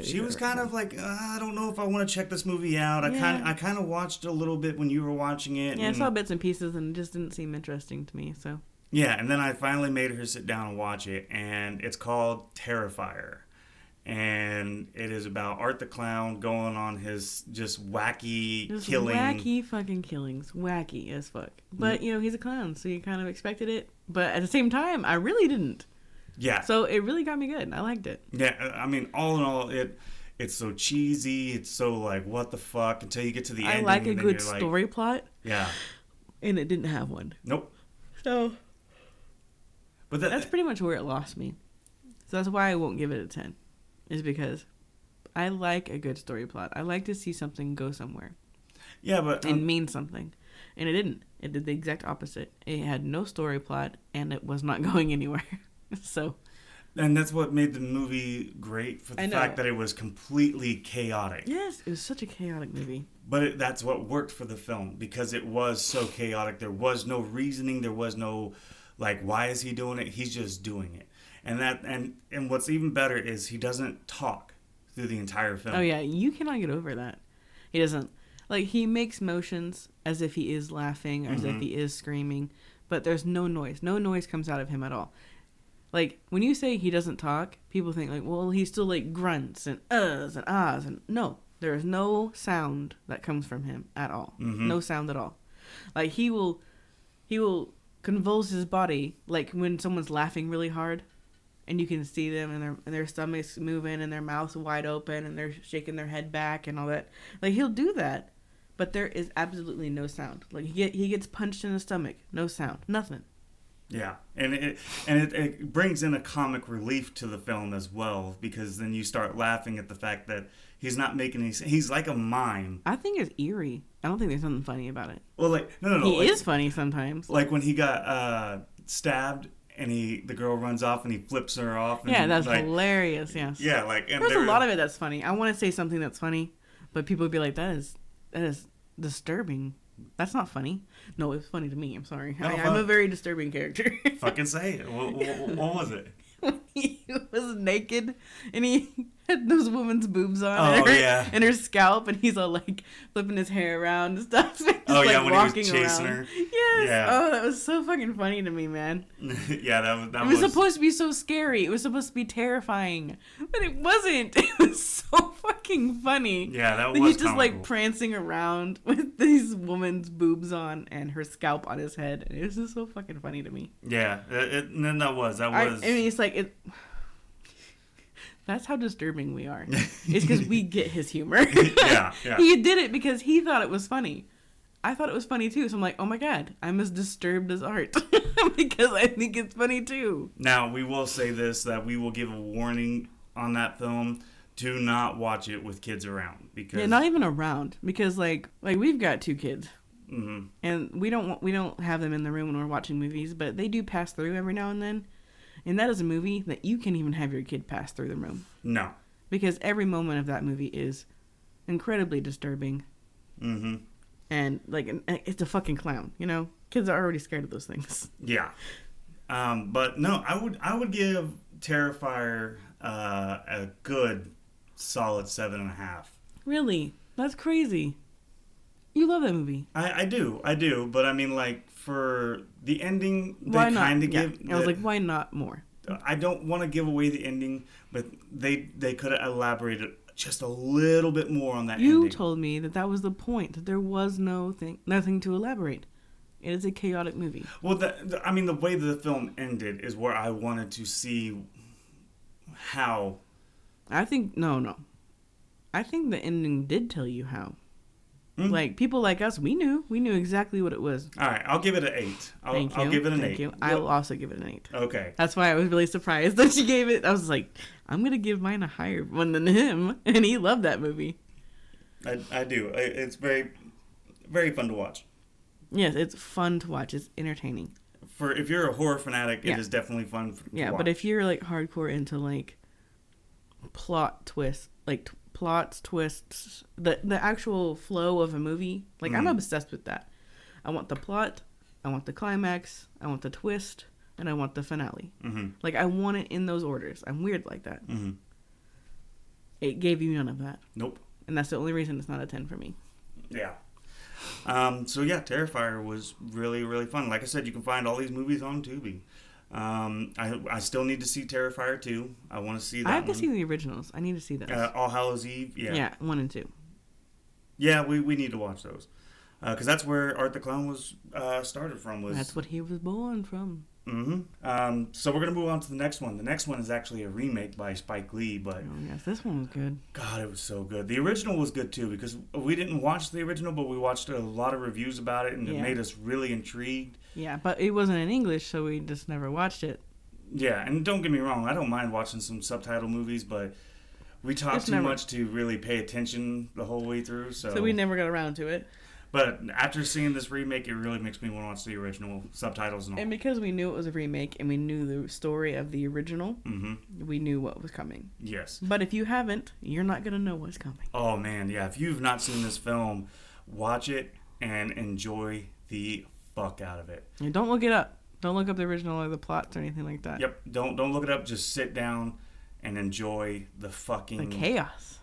she was kind of like, I don't know if I want to check this movie out. I kind of watched a little bit when you were watching it. Yeah, I saw bits and pieces and it just didn't seem interesting to me. So yeah, and then I finally made her sit down and watch it, and it's called Terrifier. And it is about Art the Clown going on his just wacky killing. Wacky fucking killings. Wacky as fuck. But, you know, he's a clown, so you kind of expected it. But at the same time, I really didn't. Yeah. So it really got me good. I liked it. Yeah, I mean, all in all, it's so cheesy. It's so like, what the fuck, until you get to the ending. I like a good story plot. Yeah. And it didn't have one. Nope. So but that's pretty much where it lost me. So that's why I won't give it a 10. Is because I like a good story plot. I like to see something go somewhere. Yeah, but... and mean something. And it didn't. It did the exact opposite. It had no story plot, and it was not going anywhere. So... and that's what made the movie great, for the fact that it was completely chaotic. Yes, it was such a chaotic movie. But that's what worked for the film, because it was so chaotic. There was no reasoning. There was no, like, why is he doing it? He's just doing it. And what's even better is he doesn't talk through the entire film. Oh, yeah. You cannot get over that. He doesn't. Like, he makes motions as if he is laughing or as if he is screaming, but there's no noise. No noise comes out of him at all. Like, when you say he doesn't talk, people think, like, well, he still, like, grunts and uhs and ahs. And no, there is no sound that comes from him at all. No sound at all. Like, he will convulse his body, like, when someone's laughing really hard. And you can see them and their stomachs moving and their mouths wide open and they're shaking their head back and all that. Like, he'll do that, but there is absolutely no sound. Like, he gets punched in the stomach, no sound, nothing. Yeah, and it brings in a comic relief to the film as well, because then you start laughing at the fact that he's not making any sense. He's like a mime. I think it's eerie. I don't think there's something funny about it. Well, like no. He is funny sometimes. Like when he got stabbed. And the girl runs off and he flips her off. And yeah, that's like, hilarious. Yes. Yeah, like there's a lot of it that's funny. I want to say something that's funny, but people would be like, "That is disturbing. That's not funny." No, it's funny to me. I'm sorry. I'm a very disturbing character. Fucking say it. What was it? When he was naked and he had those women's boobs on and her scalp, and he's all like flipping his hair around and stuff. And just, when walking he was chasing around. her. Yes. Yeah. Oh, that was so fucking funny to me, man. Yeah, that was supposed to be so scary. It was supposed to be terrifying, but it wasn't. It was so fucking funny. Yeah, that was. He's just like prancing around with these woman's boobs on and her scalp on his head, and it was just so fucking funny to me. Yeah, that was. I mean, it's like it. That's how disturbing we are. It's because we get his humor. Yeah. He did it because he thought it was funny. I thought it was funny too, so I'm like, oh my god, I'm as disturbed as Art because I think it's funny too. Now, we will say this, that we will give a warning on that film. Do not watch it with kids around, because not even around, because like we've got 2 kids, and we don't have them in the room when we're watching movies, but they do pass through every now and then. And that is a movie that you can't even have your kid pass through the room. No. Because every moment of that movie is incredibly disturbing. And, like, it's a fucking clown, you know? Kids are already scared of those things. Yeah. But, no, I would give Terrifier a good, solid 7.5. Really? That's crazy. You love that movie. I do. But, I mean, like, for the ending, they kind of give... I was like, why not more? I don't want to give away the ending, but they could have elaborated just a little bit more on that ending. You told me that was the point, that there was nothing to elaborate. It is a chaotic movie. Well, the way the film ended is where I wanted to see how. I think no. I think the ending did tell you how. Like, people like us, we knew exactly what it was. All right, I'll give it an 8. I'll give it an 8. Thank you. I will also give it an 8. Okay. That's why I was really surprised that she gave it. I was like, I'm gonna give mine a higher one than him, and he loved that movie. I do. It's very, very fun to watch. Yes, it's fun to watch. It's entertaining. If you're a horror fanatic, it is definitely fun to watch. But if you're like hardcore into like plot twists, like plots, twists, the actual flow of a movie, like I'm obsessed with that. I want the plot, I want the climax, I want the twist, and I want the finale. Like, I want it in those orders. I'm weird like that. It gave you none of that. Nope. And that's the only reason it's not a 10 for me. Yeah. So yeah, Terrifier was really, really fun. Like I said, you can find all these movies on Tubi. I still need to see Terrifier 2. I want to see that. I have to see the originals. I need to see those. All Hallows Eve. Yeah. Yeah, 1 and 2. Yeah, we need to watch those. Because that's where Art the Clown was started from. That's what he was born from. So we're going to move on to the next one. The next one is actually a remake by Spike Lee. But oh, yes, this one was good. God, it was so good. The original was good, too, because we didn't watch the original, but we watched a lot of reviews about it, and it made us really intrigued. Yeah, but it wasn't in English, so we just never watched it. Yeah, and don't get me wrong, I don't mind watching some subtitle movies, but we talk too much to really pay attention the whole way through. So we never got around to it. But after seeing this remake, it really makes me want to watch the original subtitles and all. And because we knew it was a remake and we knew the story of the original, we knew what was coming. Yes. But if you haven't, you're not going to know what's coming. Oh, man, yeah. If you've not seen this film, watch it and enjoy the fuck out of it. And don't look it up. Don't look up the original or the plots or anything like that. Yep. Don't look it up. Just sit down and enjoy the fucking... the chaos.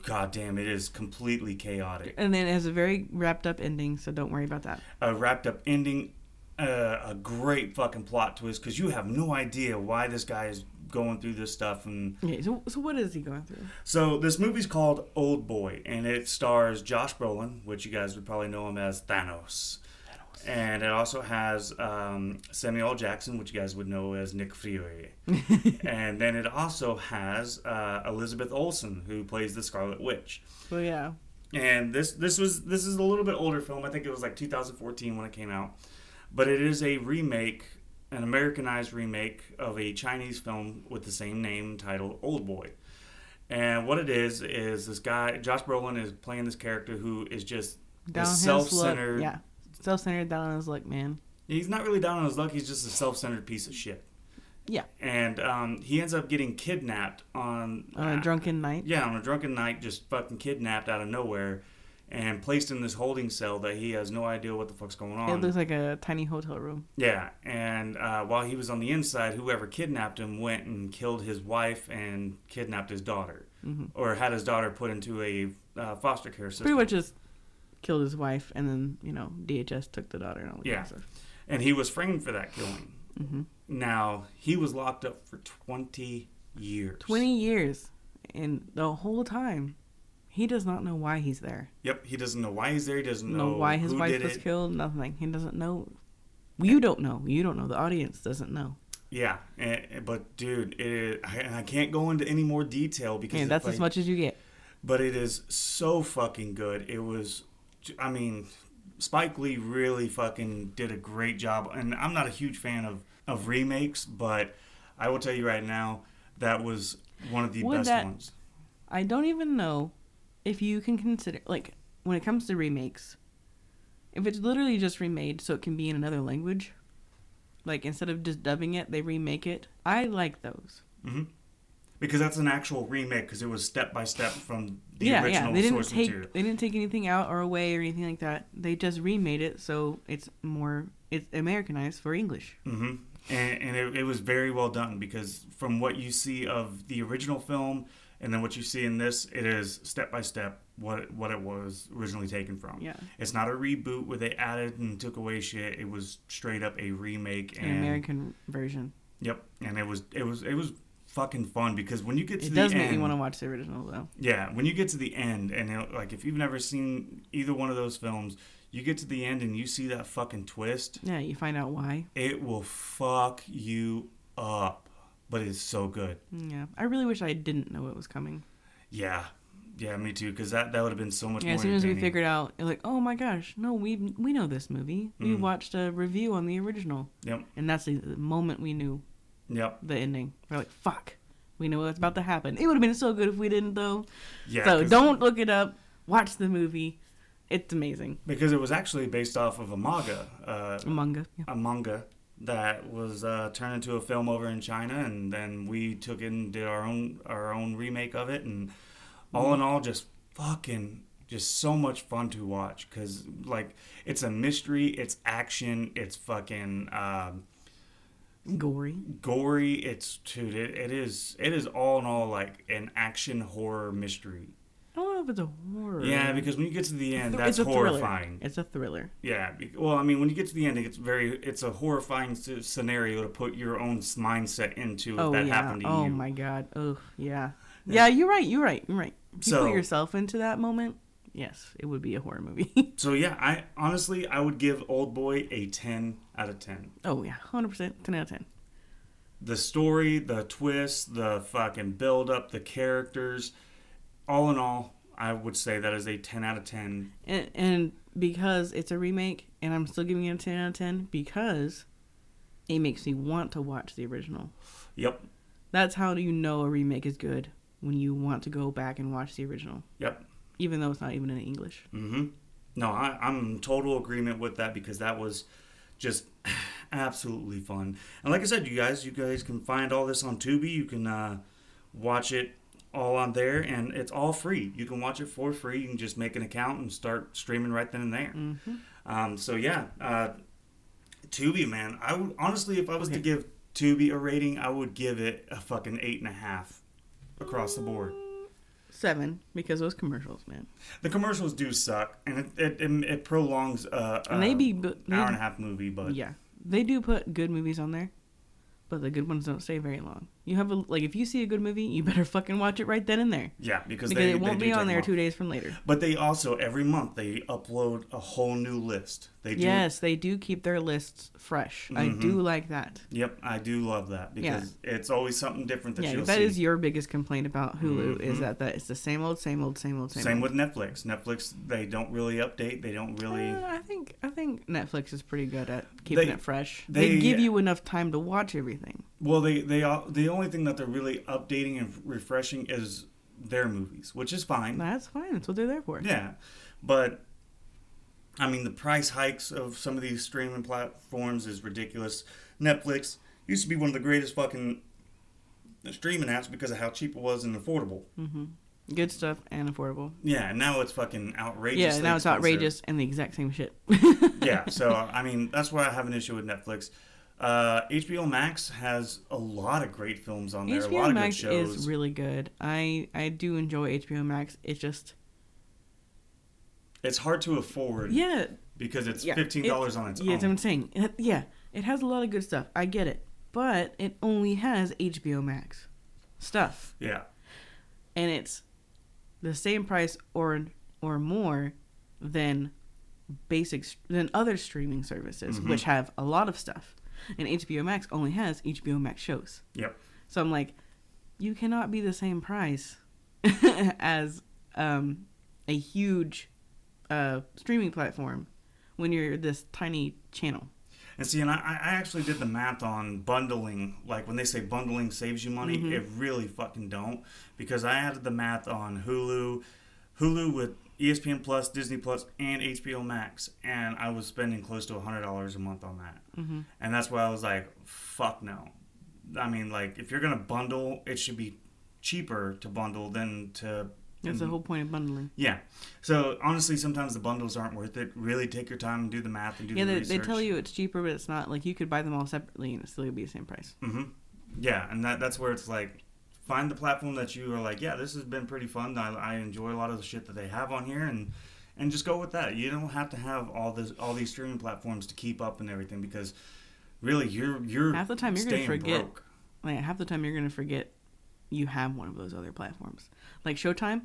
God damn, it is completely chaotic. And then it has a very wrapped up ending, so don't worry about that. A wrapped up ending, a great fucking plot twist, because you have no idea why this guy is going through this stuff. And okay, so what is he going through? So this movie's called Old Boy, and it stars Josh Brolin, which you guys would probably know him as Thanos. And it also has Samuel L. Jackson, which you guys would know as Nick Fury. And then it also has Elizabeth Olsen, who plays the Scarlet Witch. Well, yeah. And this is a little bit older film. I think it was like 2014 when it came out. But it is a remake, an Americanized remake of a Chinese film with the same name titled Old Boy. And what it is this guy, Josh Brolin, is playing this character who is just a self-centered... Yeah. Self-centered, down on his luck, man. He's not really down on his luck. He's just a self-centered piece of shit. Yeah. And he ends up getting kidnapped on a drunken night. Yeah, on a drunken night, just fucking kidnapped out of nowhere and placed in this holding cell that he has no idea what the fuck's going on. It looks like a tiny hotel room. Yeah, and while he was on the inside, whoever kidnapped him went and killed his wife and kidnapped his daughter. Or had his daughter put into a foster care system. Pretty much just killed his wife, and then, DHS took the daughter and all that kind of stuff. And he was framed for that killing. Now, he was locked up for 20 years. 20 years. And the whole time, he does not know why he's there. Yep, he doesn't know why he's there. He doesn't know why his wife was killed. Nothing. He doesn't know. You don't know. You don't know. The audience doesn't know. Yeah, but dude, I can't go into any more detail because that's as much as you get. But it is so fucking good. It was... I mean, Spike Lee really fucking did a great job. And I'm not a huge fan of remakes, but I will tell you right now, that was one of the best ones. I don't even know if you can consider, like, when it comes to remakes, if it's literally just remade so it can be in another language, like, instead of just dubbing it, they remake it. I like those. Because that's an actual remake, because it was step by step from the original source material. They didn't take anything out or away or anything like that. They just remade it so it's Americanized for English. And it was very well done, because from what you see of the original film and then what you see in this, it is step by step what it was originally taken from. Yeah. It's not a reboot where they added and took away shit. It was straight up a remake. An American version. Yep. And it was fucking fun, because when you get to the end, it does make me want to watch the original though. Yeah, when you get to the end, and like if you've never seen either one of those films, You get to the end and you see that fucking twist. Yeah, you find out why. It will fuck you up. But it's so good. Yeah. I really wish I didn't know it was coming. Yeah. Yeah, me too. Because that would have been so much more as soon as we figured out, you're like, oh my gosh, no, we know this movie. We watched a review on the original. Yep. And that's the moment we knew. Yep. The ending. We're like, fuck. We know what's about to happen. It would have been so good if we didn't, though. Yeah. So don't look it up. Watch the movie. It's amazing. Because it was actually based off of a manga. A manga. Yeah. A manga that was turned into a film over in China, and then we took it and did our own remake of it, and all in all, just so much fun to watch, because like it's a mystery, it's action, it's fucking gory. It's dude, it is all in all like an action horror mystery. I don't know if it's a horror. Yeah, because when you get to the end, that's horrifying. It's a thriller. Yeah. Well, I mean, when you get to the end, it's a horrifying scenario to put your own mindset into if that happened to you. Oh, my God. Oh, yeah. Yeah, you're right. If you put yourself into that moment, yes, it would be a horror movie. So, yeah, I would give Old Boy a 10 out of 10. Oh, yeah. 100%. 10 out of 10. The story, the twist, the fucking build-up, the characters... All in all, I would say that is a 10 out of 10. And because it's a remake, and I'm still giving it a 10 out of 10, because it makes me want to watch the original. Yep. That's how you know a remake is good, when you want to go back and watch the original. Yep. Even though it's not even in English. Mm-hmm. No, I'm in total agreement with that, because that was just absolutely fun. And like I said, you guys can find all this on Tubi. You can watch it all on there, and it's all free. You can watch it for free. You can just make an account and start streaming right then and there. Mm-hmm. So yeah, Tubi, man. I would honestly, if I was to give Tubi a rating, I would give it a fucking 8.5 across the board. 7, because those commercials, man. The commercials do suck, and it prolongs hour and a half movie, but yeah, they do put good movies on there. But the good ones don't stay very long. You have if you see a good movie, you better fucking watch it right then and there. Yeah, because it won't be on there 2 days from later. But they also every month they upload a whole new list. Yes, they do keep their lists fresh. Mm-hmm. I do like that. Yep, I do love that, because it's always something different that you'll see. That is your biggest complaint about Hulu, is that it's the same old. Same with Netflix. Netflix, they don't really update. They don't really. I think Netflix is pretty good at keeping it fresh. They give you enough time to watch everything. Well, the only thing that they're really updating and refreshing is their movies, which is fine. That's fine. That's what they're there for. Yeah, but I mean, the price hikes of some of these streaming platforms is ridiculous. Netflix used to be one of the greatest fucking streaming apps because of how cheap it was and affordable. Mm-hmm. Good stuff and affordable. Yeah, and now it's fucking outrageous. Yeah, now it's outrageous and the exact same shit. Yeah, so I mean, that's why I have an issue with Netflix. HBO Max has a lot of great films on there. HBO a lot Max of good shows. Is really good. I do enjoy HBO Max. It's just... It's hard to afford. Yeah. Because it's $15 on its own. Yeah, that's what I'm saying. It has a lot of good stuff. I get it. But it only has HBO Max stuff. Yeah. And it's the same price or more than other streaming services, mm-hmm. which have a lot of stuff. And HBO Max only has HBO Max shows. Yep. So I'm like, you cannot be the same price as a huge streaming platform when you're this tiny channel. And see, and I actually did the math on bundling. Like, when they say bundling saves you money, mm-hmm. it really fucking don't. Because I added the math on Hulu with ESPN Plus, Disney Plus, and HBO Max, and I was spending close to $100 a month on that. Mm-hmm. And that's why I was like, fuck no. I mean, like, if you're going to bundle, it should be cheaper to bundle than to... That's the whole point of bundling. Yeah. So, honestly, sometimes the bundles aren't worth it. Really take your time and do the math and do the research. Yeah, they tell you it's cheaper, but it's not. Like, you could buy them all separately and it still would be the same price. Mm-hmm. Yeah, and that's where it's like, find the platform that you are like, yeah, this has been pretty fun. I enjoy a lot of the shit that they have on here, and just go with that. You don't have to have all these streaming platforms to keep up and everything, because really you're half the time you're going to forget. Like, half the time you're going to forget you have one of those other platforms. Like Showtime,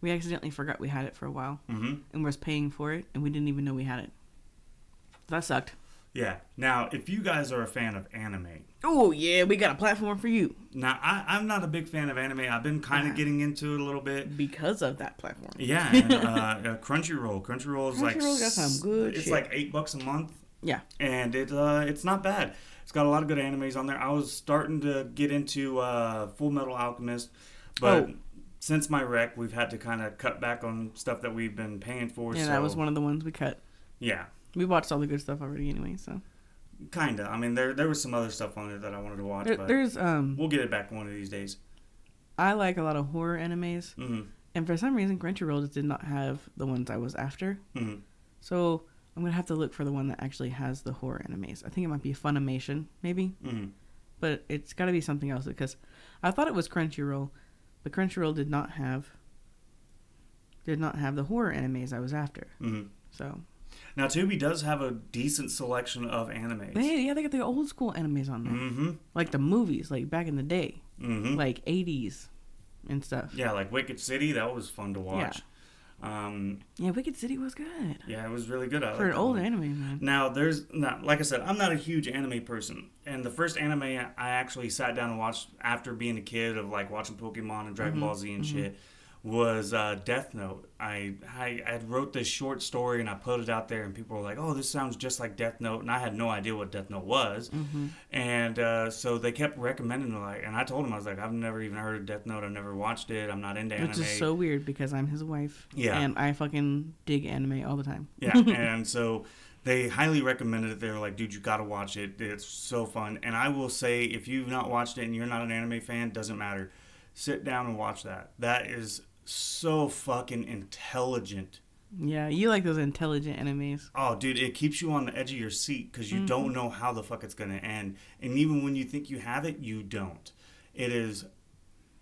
We accidentally forgot we had it for a while. Mm-hmm. And was paying for it, and we didn't even know we had it. That sucked. Yeah. Now, if you guys are a fan of anime... Oh, yeah, we got a platform for you. Now, I'm not a big fan of anime. I've been kind of getting into it a little bit. Because of that platform. Yeah, and Crunchyroll. Crunchyroll is Crunchyroll's got some good It's shit. like $8 a month. Yeah. And it's not bad. It's got a lot of good animes on there. I was starting to get into Full Metal Alchemist, but since my wreck, we've had to kind of cut back on stuff that we've been paying for. Yeah, that was one of the ones we cut. Yeah. We watched all the good stuff already anyway, so. Kinda. I mean, there was some other stuff on it that I wanted to watch, but there's we'll get it back one of these days. I like a lot of horror animes, Mm-hmm. and for some reason, Crunchyroll just did not have the ones I was after. Mm-hmm. So I'm gonna have to look for the one that actually has the horror animes. I think it might be Funimation, maybe, but it's got to be something else because I thought it was Crunchyroll, but Crunchyroll did not have the horror animes I was after. Mm-hmm. So. Now, Tubi does have a decent selection of animes. They got the old school animes on there. Mm-hmm. Like the movies, like back in the day. Mm-hmm. Like 80s and stuff. Yeah, like Wicked City, that was fun to watch. Yeah, Wicked City was good. Yeah, it was really good. For an old anime, man. Now, like I said, I'm not a huge anime person. And the first anime I actually sat down and watched after being a kid of like watching Pokemon and Dragon Ball Z and shit was Death Note. I wrote this short story and I put it out there and people were like, oh, this sounds just like Death Note. And I had no idea what Death Note was. And so they kept recommending it. And I told them, I was like, I've never even heard of Death Note. I've never watched it. I'm not into anime. Which is so weird because I'm his wife. Yeah. And I fucking dig anime all the time. Yeah. And so they highly recommended it. They were like, dude, you got to watch it. It's so fun. And I will say, if you've not watched it and you're not an anime fan, doesn't matter. Sit down and watch that. That is so fucking intelligent. Yeah, you like those intelligent animes. Oh, dude, it keeps you on the edge of your seat because you don't know how the fuck it's going to end. And even when you think you have it, you don't. It is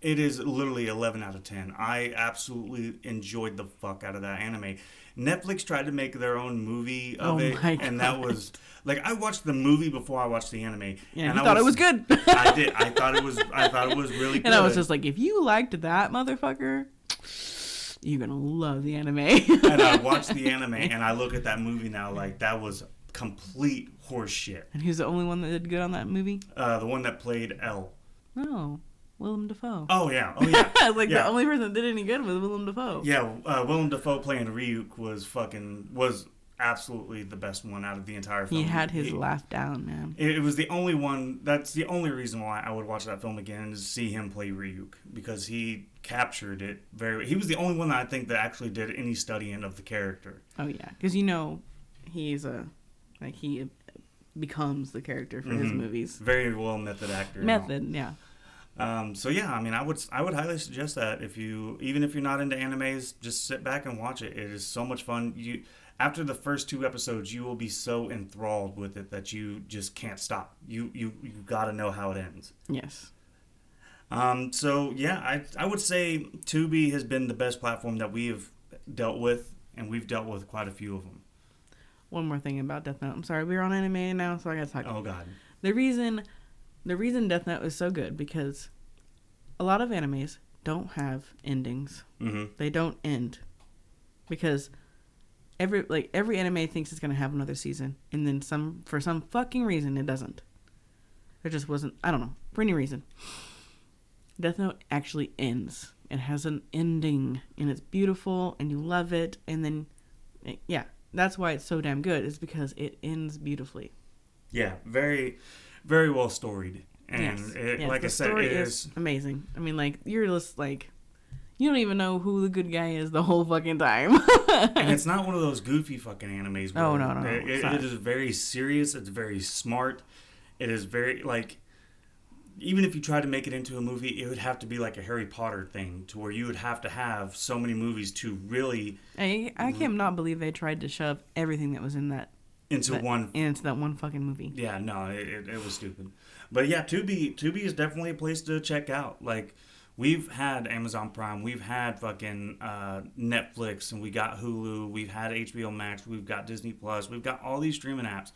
literally 11 out of 10. I absolutely enjoyed the fuck out of that anime. Netflix tried to make their own movie of it, and that was like I watched the movie before I watched the anime. Yeah, and I thought it was good. I did. I thought it was really good. And I was just like, if you liked that motherfucker, you're gonna love the anime. And I watched the anime, and I look at that movie now like that was complete horseshit. And who's the only one that did good on that movie? The one that played L. Oh, Willem Dafoe. Oh yeah. Like the only person that did any good was Willem Dafoe. Yeah, Willem Dafoe playing Ryuk was absolutely the best one out of the entire film. He had his laugh down, man. It was the only one. That's the only reason why I would watch that film again is to see him play Ryuk because he captured it very. He was the only one that I think that actually did any studying of the character. Oh yeah, because he's he becomes the character for his movies. Very well method actor. Yeah. So yeah, I mean, I would highly suggest that even if you're not into animes, just sit back and watch it. It is so much fun. After the first 2 episodes, you will be so enthralled with it that you just can't stop. You got to know how it ends. Yes. So yeah, I would say Tubi has been the best platform that we have dealt with, and we've dealt with quite a few of them. One more thing about Death Note. I'm sorry, we're on anime now, so I gotta talk. Oh God. The reason Death Note is so good because a lot of animes don't have endings. Mm-hmm. They don't end because every anime thinks it's gonna have another season, and then for some fucking reason it doesn't. There just wasn't. I don't know, for any reason. Death Note actually ends. It has an ending, and it's beautiful, and you love it, and then that's why it's so damn good. Is because it ends beautifully. Yeah, very, very well storied. And yes. Like I said, it is amazing. I mean, like, you're just like, you don't even know who the good guy is the whole fucking time. And it's not one of those goofy fucking animes. Oh, no. It is very serious. It's very smart. It is very, like, even if you tried to make it into a movie, it would have to be like a Harry Potter thing to where you would have to have so many movies to really... I can't not believe they tried to shove everything that was in that into that one fucking movie. Yeah, no, it was stupid. But yeah, Tubi is definitely a place to check out. Like, we've had Amazon Prime, we've had fucking Netflix, and we got Hulu, we've had HBO Max, we've got Disney Plus, we've got all these streaming apps.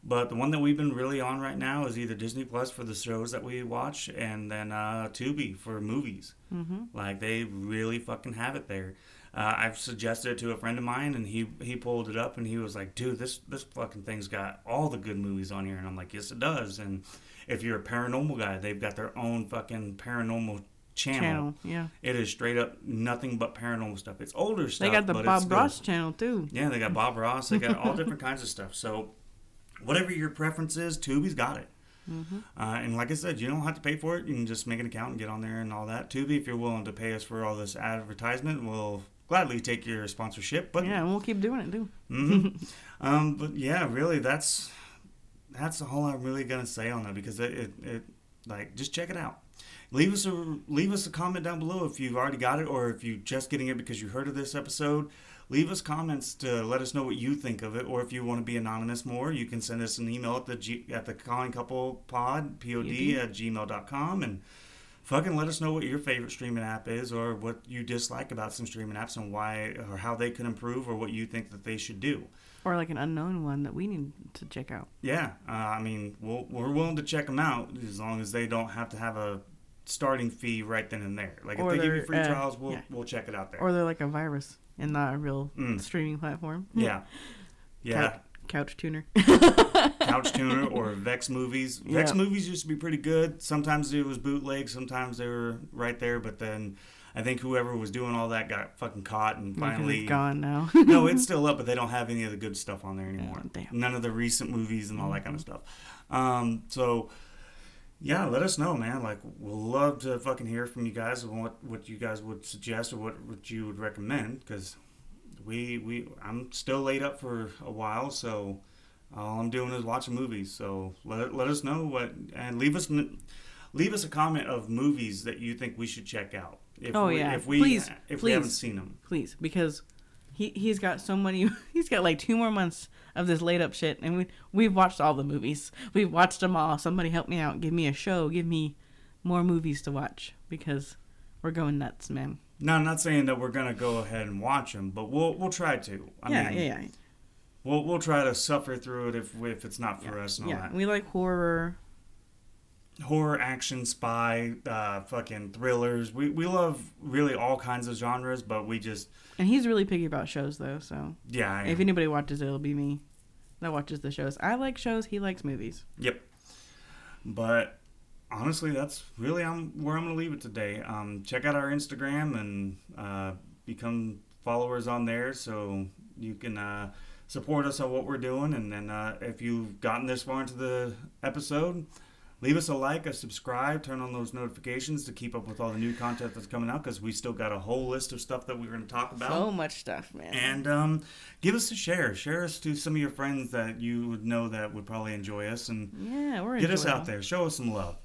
But the one that we've been really on right now is either Disney Plus for the shows that we watch, and then Tubi for movies. Mm-hmm. Like, they really fucking have it there. I've suggested it to a friend of mine, and he pulled it up, and he was like, dude, this fucking thing's got all the good movies on here. And I'm like, yes, it does. And if you're a paranormal guy, they've got their own fucking paranormal channel. Yeah. It is straight up nothing but paranormal stuff. It's older stuff. They got the Bob Ross channel, too. Yeah, they got Bob Ross. They got all different kinds of stuff. So whatever your preference is, Tubi's got it. Mm-hmm. And like I said, you don't have to pay for it. You can just make an account and get on there and all that. Tubi, if you're willing to pay us for all this advertisement, we'll gladly take your sponsorship. But yeah, and we'll keep doing it too. Mm-hmm. But yeah, really, that's all I'm really gonna say on that, because it like, just check it out. Leave us a comment down below if you've already got it, or if you're just getting it because you heard of this episode. Leave us comments to let us know what you think of it, or if you want to be anonymous more, you can send us an email at the Calling Couple Pod, pod@gmail.com, and fucking let us know what your favorite streaming app is, or what you dislike about some streaming apps, and why, or how they can improve, or what you think that they should do. Or like an unknown one that we need to check out. Yeah, I mean, we're willing to check them out, as long as they don't have to have a starting fee right then and there. Like, if they give you free trials, we'll check it out there. Or they're like a virus and not a real streaming platform. Yeah. Yeah. Couch tuner. Couch tuner or Vex movies. Yeah. Vex movies used to be pretty good. Sometimes it was bootleg, sometimes they were right there, but then I think whoever was doing all that got fucking caught, and finally it's gone now. No, it's still up, but they don't have any of the good stuff on there anymore. Oh, damn. None of the recent movies and all that kind of stuff. So yeah, let us know, man. Like, we'll love to fucking hear from you guys and what you guys would suggest, or what you would recommend, because I'm still laid up for a while, so all I'm doing is watching movies. So let us know and leave us a comment of movies that you think we should check out. If we haven't seen them, please, because he's got so many. He's got like 2 more months of this laid up shit, and we've watched all the movies. We've watched them all. Somebody help me out. Give me a show. Give me more movies to watch, because we're going nuts, man. No, I'm not saying that we're gonna go ahead and watch them, but we'll try to. I mean, We'll try to suffer through it if it's not for us and all that. We like horror, action, spy, fucking thrillers. We love really all kinds of genres, but we just... And he's really picky about shows, though, so... Yeah, if anybody watches it, it'll be me that watches the shows. I like shows, he likes movies. Yep. But honestly, that's really where I'm going to leave it today. Check out our Instagram and become followers on there, so you can support us on what we're doing. And then if you've gotten this far into the episode... Leave us a like, a subscribe, turn on those notifications to keep up with all the new content that's coming out, because we still got a whole list of stuff that we're going to talk about. So much stuff, man. And give us a share. Share us to some of your friends that you would know that would probably enjoy us. And get us out there. Show us some love.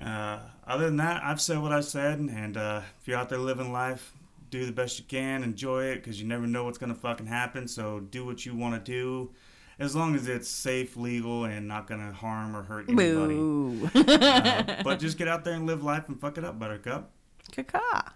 Other than that, I've said what I said. And if you're out there living life, do the best you can. Enjoy it, because you never know what's going to fucking happen. So do what you want to do. As long as it's safe, legal, and not going to harm or hurt anybody. But just get out there and live life and fuck it up, Buttercup. Caca.